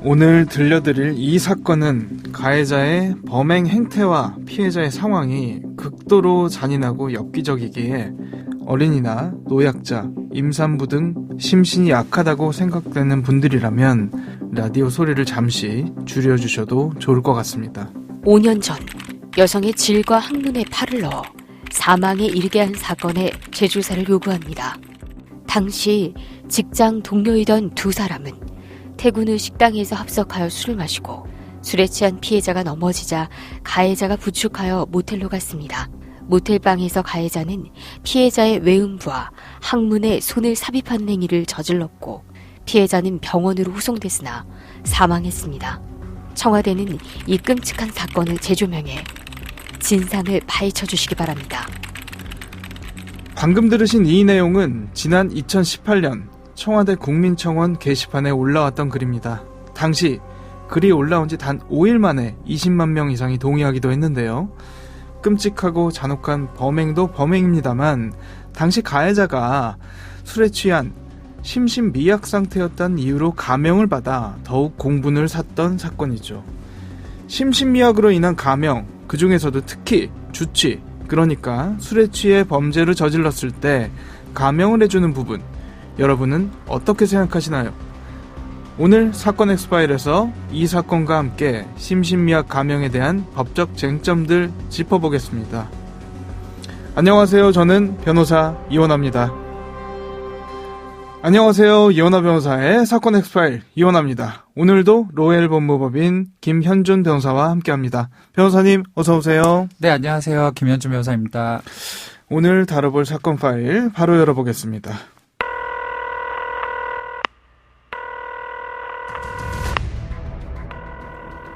오늘 들려드릴 이 사건은 가해자의 범행 행태와 피해자의 상황이 극도로 잔인하고 엽기적이기에 어린이나 노약자, 임산부 등 심신이 약하다고 생각되는 분들이라면 라디오 소리를 잠시 줄여주셔도 좋을 것 같습니다. 5년 전 여성의 질과 항문에 팔을 넣어 사망에 이르게 한 사건의 재조사를 요구합니다. 당시 직장 동료이던 두 사람은 퇴근 후 식당에서 합석하여 술을 마시고 술에 취한 피해자가 넘어지자 가해자가 부축하여 모텔로 갔습니다. 모텔방에서 가해자는 피해자의 외음부와 항문에 손을 삽입하는 행위를 저질렀고 피해자는 병원으로 후송됐으나 사망했습니다. 청와대는 이 끔찍한 사건을 재조명해 진상을 파헤쳐 주시기 바랍니다. 방금 들으신 이 내용은 지난 2018년 청와대 국민청원 게시판에 올라왔던 글입니다. 당시 글이 올라온 지 단 5일 만에 20만 명 이상이 동의하기도 했는데요. 끔찍하고 잔혹한 범행도 범행입니다만 당시 가해자가 술에 취한 심신미약 상태였다는 이유로 감형을 받아 더욱 공분을 샀던 사건이죠. 심신미약으로 인한 감형, 그 중에서도 특히 주취, 그러니까 술에 취해 범죄를 저질렀을 때 감형을 해주는 부분, 여러분은 어떻게 생각하시나요? 오늘 사건 엑스파일에서 이 사건과 함께 심신미약 감형에 대한 법적 쟁점들 짚어보겠습니다. 안녕하세요. 저는 변호사 이원화입니다. 안녕하세요. 이원화 변호사의 사건 엑스파일 이원화입니다. 오늘도 로엘 법무법인 김현준 변호사와 함께합니다. 변호사님 어서 오세요. 네, 안녕하세요. 김현준 변호사입니다. 오늘 다뤄볼 사건 파일 바로 열어보겠습니다.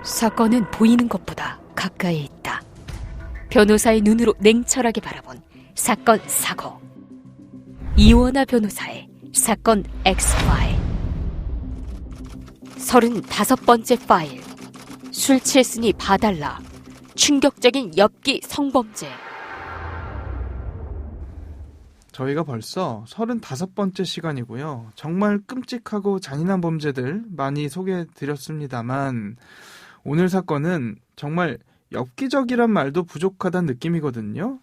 사건은 보이는 것보다 가까이에 있다. 변호사의 눈으로 냉철하게 바라본 사건 사고. 이원화 변호사의 사건 X파일. 35번째 파일. 술 취했으니 봐달라. 충격적인 엽기 성범죄. 저희가 벌써 35번째 시간이고요. 정말 끔찍하고 잔인한 범죄들 많이 소개해드렸습니다만 오늘 사건은 정말 엽기적이란 말도 부족하다는 느낌이거든요.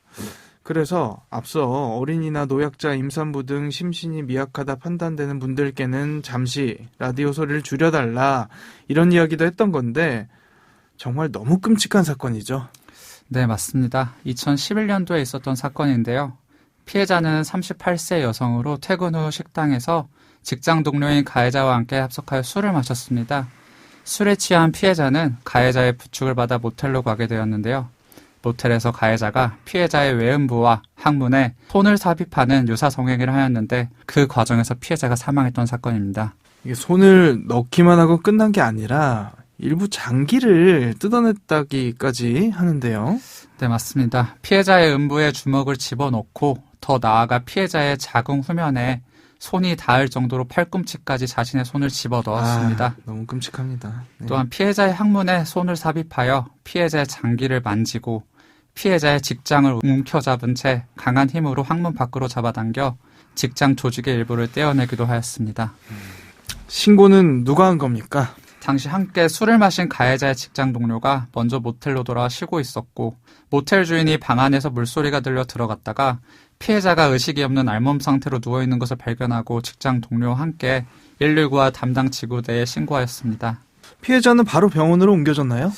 그래서 앞서 어린이나 노약자, 임산부 등 심신이 미약하다 판단되는 분들께는 잠시 라디오 소리를 줄여달라 이런 이야기도 했던 건데 정말 너무 끔찍한 사건이죠. 네, 맞습니다. 2011년도에 있었던 사건인데요. 피해자는 38세 여성으로 퇴근 후 식당에서 직장 동료인 가해자와 함께 합석하여 술을 마셨습니다. 술에 취한 피해자는 가해자의 부축을 받아 모텔로 가게 되었는데요. 모텔에서 가해자가 피해자의 외음부와 항문에 손을 삽입하는 유사 성행위를 하였는데 그 과정에서 피해자가 사망했던 사건입니다. 이게 손을 넣기만 하고 끝난 게 아니라 일부 장기를 뜯어냈다기까지 하는데요. 네, 맞습니다. 피해자의 음부에 주먹을 집어넣고 더 나아가 피해자의 자궁 후면에 손이 닿을 정도로 팔꿈치까지 자신의 손을 집어넣었습니다. 너무 끔찍합니다. 네. 또한 피해자의 항문에 손을 삽입하여 피해자의 장기를 만지고 피해자의 직장을 움켜잡은 채 강한 힘으로 항문 밖으로 잡아당겨 직장 조직의 일부를 떼어내기도 하였습니다. 신고는 누가 한 겁니까? 당시 함께 술을 마신 가해자의 직장 동료가 먼저 모텔로 돌아와 쉬고 있었고 모텔 주인이 방 안에서 물소리가 들려 들어갔다가 피해자가 의식이 없는 알몸 상태로 누워있는 것을 발견하고 직장 동료와 함께 119와 담당 지구대에 신고하였습니다. 피해자는 바로 병원으로 옮겨졌나요?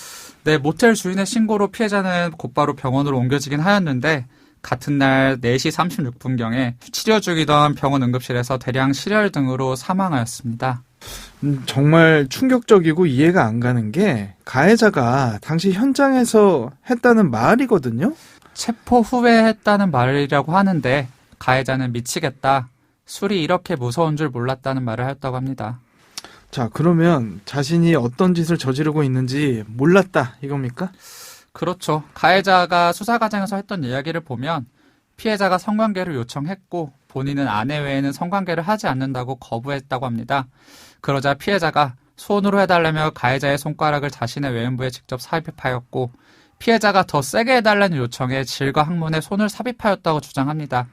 네, 모텔 주인의 신고로 피해자는 곧바로 병원으로 옮겨지긴 하였는데 같은 날 4시 36분경에 치료 중이던 병원 응급실에서 대량 실혈 등으로 사망하였습니다. 정말 충격적이고 이해가 안 가는 게 가해자가 당시 현장에서 했다는 말이거든요. 체포 후에 했다는 말이라고 하는데 가해자는 미치겠다. 술이 이렇게 무서운 줄 몰랐다는 말을 하였다고 합니다. 자, 그러면 자신이 어떤 짓을 저지르고 있는지 몰랐다 이겁니까? 그렇죠. 가해자가 수사 과정에서 했던 이야기를 보면 피해자가 성관계를 요청했고 본인은 아내 외에는 성관계를 하지 않는다고 거부했다고 합니다. 그러자 피해자가 손으로 해달라며 가해자의 손가락을 자신의 외음부에 직접 삽입하였고 피해자가 더 세게 해달라는 요청에 질과 항문에 손을 삽입하였다고 주장합니다.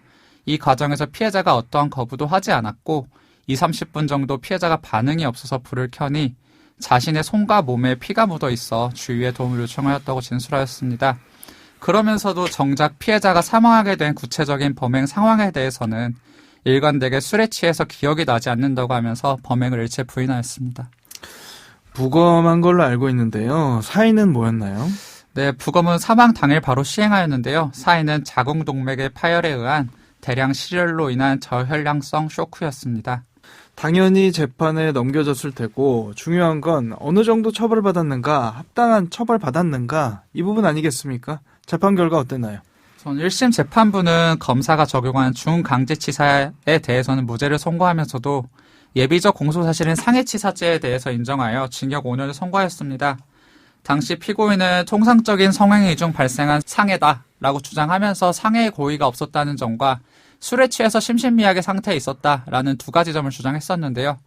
이 과정에서 피해자가 어떠한 거부도 하지 않았고 20-30분 정도 피해자가 반응이 없어서 불을 켜니 자신의 손과 몸에 피가 묻어 있어 주위에 도움을 요청하였다고 진술하였습니다. 그러면서도 정작 피해자가 사망하게 된 구체적인 범행 상황에 대해서는 일관되게 술에 취해서 기억이 나지 않는다고 하면서 범행을 일체 부인하였습니다. 부검한 걸로 알고 있는데요. 사인은 뭐였나요? 네, 부검은 사망 당일 바로 시행하였는데요. 사인은 자궁동맥의 파열에 의한 대량 실혈로 인한 저혈량성 쇼크였습니다. 당연히 재판에 넘겨졌을 테고 중요한 건 어느 정도 처벌받았는가, 합당한 처벌받았는가 이 부분 아니겠습니까? 재판 결과 어땠나요? 1심 재판부는 검사가 적용한 중강제치사에 대해서는 무죄를 선고하면서도 예비적 공소사실인 상해치사죄에 대해서 인정하여 징역 5년을 선고하였습니다. 당시 피고인은 통상적인 성행위 중 발생한 상해다라고 주장하면서 상해의 고의가 없었다는 점과 술에 취해서 심신미약의 상태에 있었다라는 두 가지 점을 주장했었는데요.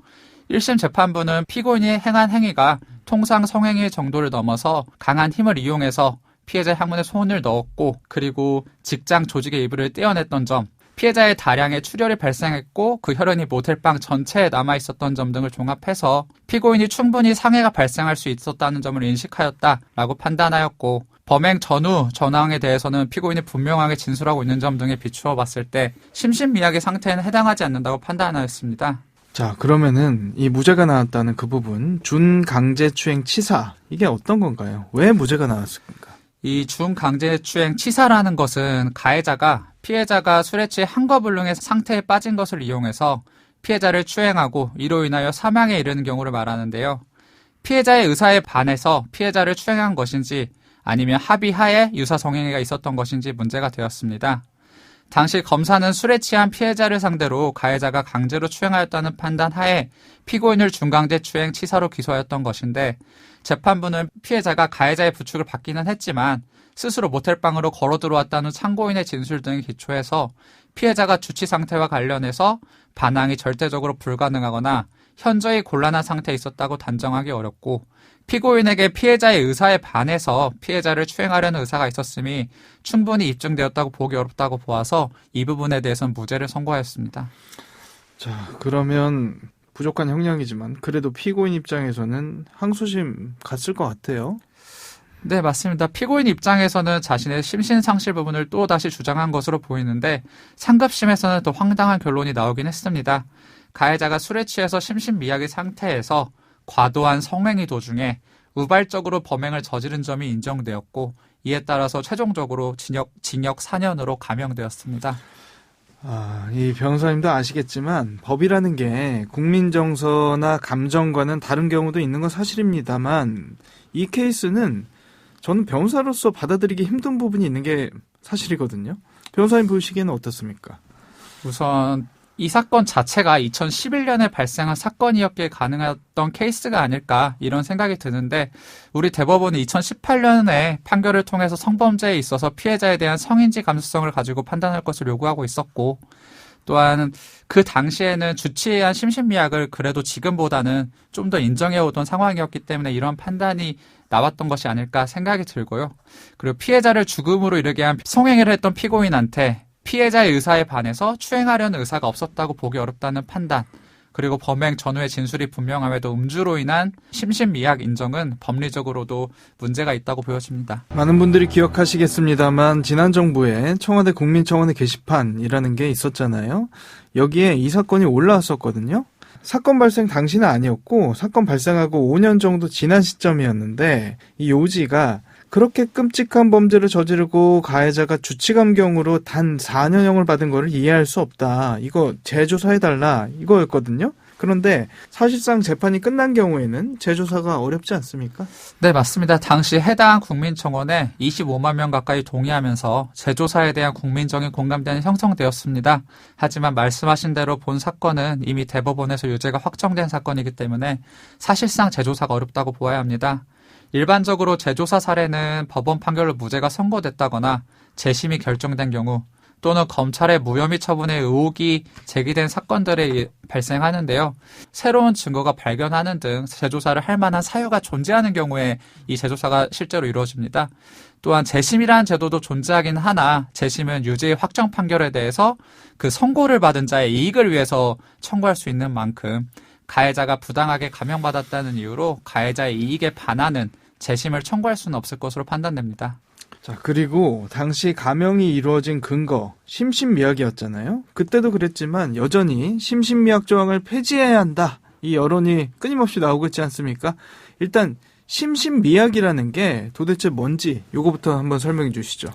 1심 재판부는 피고인이 행한 행위가 통상 성행위 정도를 넘어서 강한 힘을 이용해서 피해자의 항문에 손을 넣었고 그리고 직장 조직의 일부를 떼어냈던 점, 피해자의 다량의 출혈이 발생했고 그 혈흔이 모텔방 전체에 남아있었던 점 등을 종합해서 피고인이 충분히 상해가 발생할 수 있었다는 점을 인식하였다라고 판단하였고 범행 전후 전황에 대해서는 피고인이 분명하게 진술하고 있는 점 등에 비추어 봤을 때 심신미약의 상태에는 해당하지 않는다고 판단하였습니다. 자, 그러면은 이 무죄가 나왔다는 그 부분, 준강제추행 치사, 이게 어떤 건가요? 왜 무죄가 나왔습니까? 이 중강제추행 치사라는 것은 가해자가 피해자가 술에 취해 한거불능의 상태에 빠진 것을 이용해서 피해자를 추행하고 이로 인하여 사망에 이르는 경우를 말하는데요. 피해자의 의사에 반해서 피해자를 추행한 것인지 아니면 합의하에 유사성행위가 있었던 것인지 문제가 되었습니다. 당시 검사는 술에 취한 피해자를 상대로 가해자가 강제로 추행하였다는 판단 하에 피고인을 중강제추행 치사로 기소하였던 것인데 재판부는 피해자가 가해자의 부축을 받기는 했지만 스스로 모텔방으로 걸어 들어왔다는 참고인의 진술 등에 기초해서 피해자가 주치 상태와 관련해서 반항이 절대적으로 불가능하거나 현저히 곤란한 상태에 있었다고 단정하기 어렵고 피고인에게 피해자의 의사에 반해서 피해자를 추행하려는 의사가 있었음이 충분히 입증되었다고 보기 어렵다고 보아서 이 부분에 대해서는 무죄를 선고하였습니다. 자, 그러면 부족한 형량이지만 그래도 피고인 입장에서는 항소심 갔을 것 같아요. 네, 맞습니다. 피고인 입장에서는 자신의 심신상실 부분을 또다시 주장한 것으로 보이는데 상급심에서는 더 황당한 결론이 나오긴 했습니다. 가해자가 술에 취해서 심신미약의 상태에서 과도한 성행위 도중에 우발적으로 범행을 저지른 점이 인정되었고 이에 따라서 최종적으로 징역 4년으로 감형되었습니다. 이 변호사님도 아시겠지만 법이라는 게 국민 정서나 감정과는 다른 경우도 있는 건 사실입니다만 이 케이스는 저는 변호사로서 받아들이기 힘든 부분이 있는 게 사실이거든요. 변호사님 보시기에는 어떻습니까? 우선 이 사건 자체가 2011년에 발생한 사건이었기에 가능했던 케이스가 아닐까 이런 생각이 드는데 우리 대법원은 2018년에 판결을 통해서 성범죄에 있어서 피해자에 대한 성인지 감수성을 가지고 판단할 것을 요구하고 있었고 또한 그 당시에는 주치에 의한 심신미약을 그래도 지금보다는 좀 더 인정해오던 상황이었기 때문에 이런 판단이 나왔던 것이 아닐까 생각이 들고요. 그리고 피해자를 죽음으로 이르게 한 성행위를 했던 피고인한테 피해자의 의사에 반해서 추행하려는 의사가 없었다고 보기 어렵다는 판단, 그리고 범행 전후의 진술이 분명함에도 음주로 인한 심신미약 인정은 법리적으로도 문제가 있다고 보여집니다. 많은 분들이 기억하시겠습니다만 지난 정부에 청와대 국민청원의 게시판이라는 게 있었잖아요. 여기에 이 사건이 올라왔었거든요. 사건 발생 당시는 아니었고 사건 발생하고 5년 정도 지난 시점이었는데 이 요지가 그렇게 끔찍한 범죄를 저지르고 가해자가 주치감경으로 단 4년형을 받은 거를 이해할 수 없다. 이거 재조사해달라. 이거였거든요. 그런데 사실상 재판이 끝난 경우에는 재조사가 어렵지 않습니까? 네, 맞습니다. 당시 해당 국민청원에 25만 명 가까이 동의하면서 재조사에 대한 국민적인 공감대는 형성되었습니다. 하지만 말씀하신 대로 본 사건은 이미 대법원에서 유죄가 확정된 사건이기 때문에 사실상 재조사가 어렵다고 보아야 합니다. 일반적으로 재조사 사례는 법원 판결로 무죄가 선고됐다거나 재심이 결정된 경우 또는 검찰의 무혐의 처분의 의혹이 제기된 사건들에 발생하는데요. 새로운 증거가 발견하는 등 재조사를 할 만한 사유가 존재하는 경우에 이 재조사가 실제로 이루어집니다. 또한 재심이라는 제도도 존재하긴 하나 재심은 유죄의 확정 판결에 대해서 그 선고를 받은 자의 이익을 위해서 청구할 수 있는 만큼 가해자가 부당하게 감형받았다는 이유로 가해자의 이익에 반하는 재심을 청구할 수는 없을 것으로 판단됩니다. 자, 그리고 당시 감형이 이루어진 근거, 심신미약이었잖아요. 그때도 그랬지만 여전히 심신미약 조항을 폐지해야 한다. 이 여론이 끊임없이 나오고 있지 않습니까? 일단 심신미약이라는 게 도대체 뭔지 요거부터 한번 설명해 주시죠.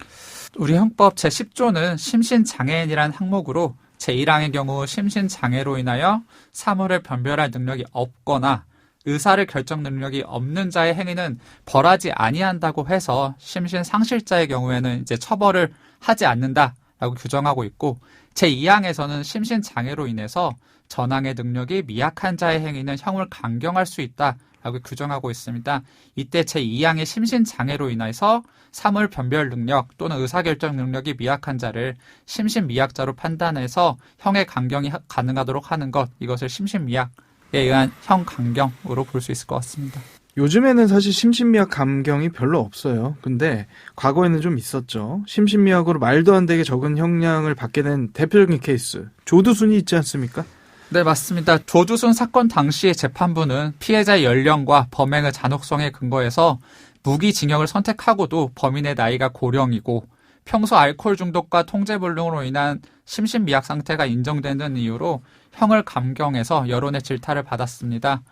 우리 형법 제10조는 심신장애인이라는 항목으로 제1항의 경우 심신장애로 인하여 사물을 변별할 능력이 없거나 의사를 결정 능력이 없는 자의 행위는 벌하지 아니한다고 해서 심신상실자의 경우에는 이제 처벌을 하지 않는다라고 규정하고 있고, 제2항에서는 심신장애로 인해서 전항의 능력이 미약한 자의 행위는 형을 강경할 수 있다라고 규정하고 있습니다. 이때 제2항의 심신장애로 인해서 사물 변별 능력 또는 의사결정 능력이 미약한 자를 심신미약자로 판단해서 형의 강경이 가능하도록 하는 것, 이것을 심신미약에 의한 형 강경으로 볼 수 있을 것 같습니다. 요즘에는 사실 심신미약 감경이 별로 없어요. 근데 과거에는 좀 있었죠. 심신미약으로 말도 안 되게 적은 형량을 받게 된 대표적인 케이스, 조두순이 있지 않습니까? 네, 맞습니다. 조두순 사건 당시의 재판부는 피해자의 연령과 범행의 잔혹성에 근거해서 무기징역을 선택하고도 범인의 나이가 고령이고 평소 알코올 중독과 통제불능으로 인한 심신미약 상태가 인정되는 이유로 형을 감경해서 여론의 질타를 받았습니다.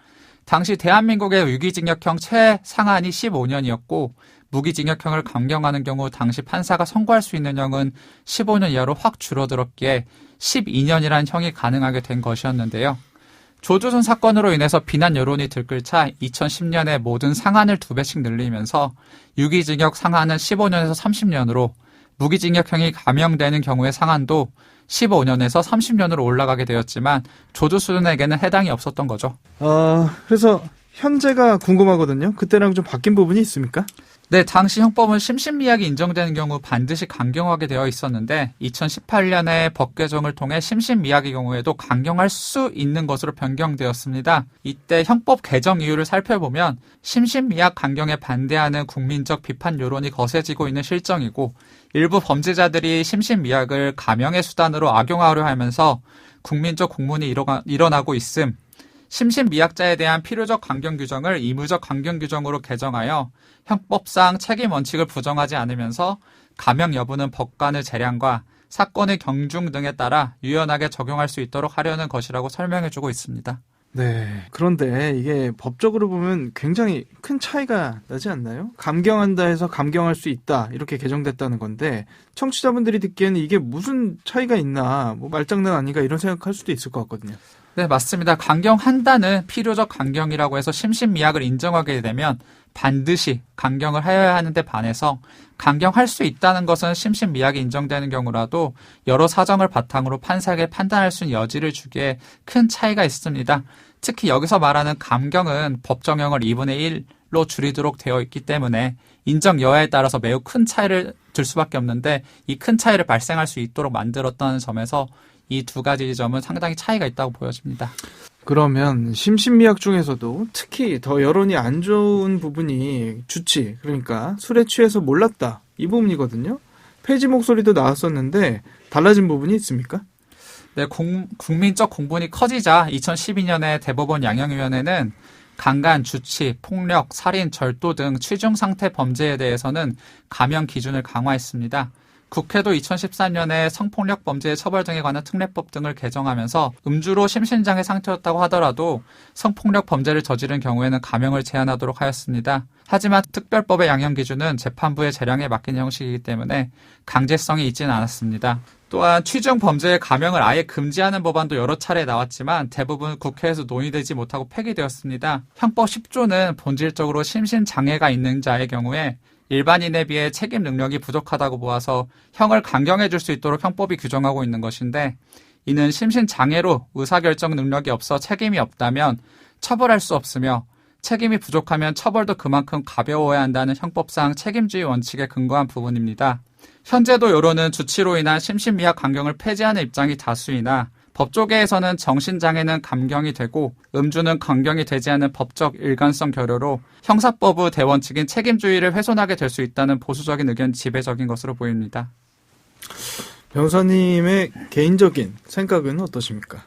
당시 대한민국의 유기징역형 최상한이 15년이었고 무기징역형을 감경하는 경우 당시 판사가 선고할 수 있는 형은 15년 이하로 확 줄어들었기에 12년이라는 형이 가능하게 된 것이었는데요. 조두순 사건으로 인해서 비난 여론이 들끓자 2010년에 모든 상한을 2배씩 늘리면서 유기징역 상한은 15년에서 30년으로 무기징역형이 감형되는 경우의 상한도 15년에서 30년으로 올라가게 되었지만 조두순에게는 해당이 없었던 거죠. 그래서 현재가 궁금하거든요. 그때랑 좀 바뀐 부분이 있습니까? 네, 당시 형법은 심신미약이 인정되는 경우 반드시 강경하게 되어 있었는데 2018년에 법 개정을 통해 심신미약의 경우에도 강경할 수 있는 것으로 변경되었습니다. 이때 형법 개정 이유를 살펴보면 심신미약 강경에 반대하는 국민적 비판 여론이 거세지고 있는 실정이고 일부 범죄자들이 심신미약을 감형의 수단으로 악용하려 하면서 국민적 공분이 일어나고 있음, 심신미약자에 대한 필요적 강경 규정을 의무적 강경 규정으로 개정하여 형법상 책임 원칙을 부정하지 않으면서 감형 여부는 법관의 재량과 사건의 경중 등에 따라 유연하게 적용할 수 있도록 하려는 것이라고 설명해주고 있습니다. 네. 그런데 이게 법적으로 보면 굉장히 큰 차이가 나지 않나요? 감경한다 해서 감경할 수 있다, 이렇게 개정됐다는 건데 청취자분들이 듣기에는 이게 무슨 차이가 있나, 뭐 말장난 아닌가 이런 생각할 수도 있을 것 같거든요. 네, 맞습니다. 강경한다는 필요적 강경이라고 해서 심신미약을 인정하게 되면 반드시 강경을 하여야 하는데 반해서 강경할 수 있다는 것은 심신미약이 인정되는 경우라도 여러 사정을 바탕으로 판사에게 판단할 수 있는 여지를 주기에 큰 차이가 있습니다. 특히 여기서 말하는 감경은 법정형을 2분의 1로 줄이도록 되어 있기 때문에 인정 여하에 따라서 매우 큰 차이를 들 수밖에 없는데 이 큰 차이를 발생할 수 있도록 만들었다는 점에서 이 두 가지 점은 상당히 차이가 있다고 보여집니다. 그러면 심신미약 중에서도 특히 더 여론이 안 좋은 부분이 주치, 그러니까 술에 취해서 몰랐다, 이 부분이거든요. 폐지 목소리도 나왔었는데 달라진 부분이 있습니까? 네, 국민적 공분이 커지자 2012년에 대법원 양형위원회는 강간, 주치, 폭력, 살인, 절도 등 취중 상태 범죄에 대해서는 감형 기준을 강화했습니다. 국회도 2014년에 성폭력 범죄의 처벌 등에 관한 특례법 등을 개정하면서 음주로 심신장애 상태였다고 하더라도 성폭력 범죄를 저지른 경우에는 감형을 제한하도록 하였습니다. 하지만 특별법의 양형 기준은 재판부의 재량에 맡긴 형식이기 때문에 강제성이 있지는 않았습니다. 또한 취중 범죄의 감형을 아예 금지하는 법안도 여러 차례 나왔지만 대부분 국회에서 논의되지 못하고 폐기되었습니다. 형법 10조는 본질적으로 심신장애가 있는 자의 경우에 일반인에 비해 책임 능력이 부족하다고 보아서 형을 강경해 줄 수 있도록 형법이 규정하고 있는 것인데, 이는 심신장애로 의사결정 능력이 없어 책임이 없다면 처벌할 수 없으며 책임이 부족하면 처벌도 그만큼 가벼워야 한다는 형법상 책임주의 원칙에 근거한 부분입니다. 현재도 여론은 주치로 인한 심신미약 감경을 폐지하는 입장이 다수이나 법조계에서는 정신장애는 감경이 되고 음주는 감경이 되지 않는 법적 일관성 결여로 형사법의 대원칙인 책임주의를 훼손하게 될 수 있다는 보수적인 의견이 지배적인 것으로 보입니다. 변호사님의 개인적인 생각은 어떠십니까?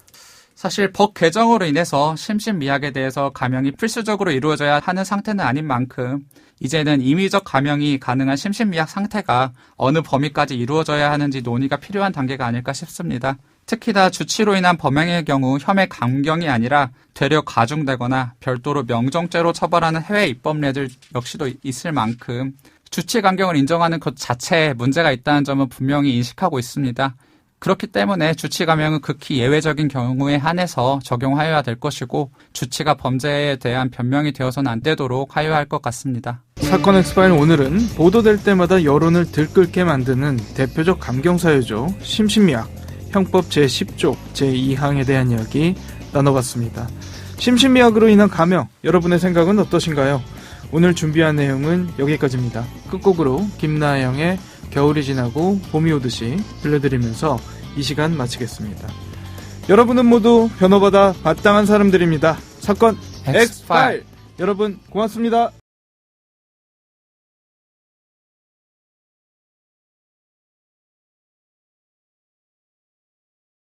사실 법 개정으로 인해서 심신미약에 대해서 감형이 필수적으로 이루어져야 하는 상태는 아닌 만큼 이제는 임의적 감형이 가능한 심신미약 상태가 어느 범위까지 이루어져야 하는지 논의가 필요한 단계가 아닐까 싶습니다. 특히나 주치로 인한 범행의 경우 혐의 감경이 아니라 되려 가중되거나 별도로 명정죄로 처벌하는 해외 입법례들 역시도 있을 만큼 주치 감경을 인정하는 것 자체에 문제가 있다는 점은 분명히 인식하고 있습니다. 그렇기 때문에 주치 감형은 극히 예외적인 경우에 한해서 적용하여야 될 것이고 주치가 범죄에 대한 변명이 되어서는 안 되도록 하여야 할 것 같습니다. 사건 엑스파일 오늘은 보도될 때마다 여론을 들끓게 만드는 대표적 감경사유죠. 심신미약, 형법 제10조 제2항에 대한 이야기 나눠봤습니다. 심신미약으로 인한 감형, 여러분의 생각은 어떠신가요? 오늘 준비한 내용은 여기까지입니다. 끝곡으로 김나영의 겨울이 지나고 봄이 오듯이 들려드리면서 이 시간 마치겠습니다. 여러분은 모두 변호받아 마땅한 사람들입니다. 사건 엑스파일! 여러분 고맙습니다.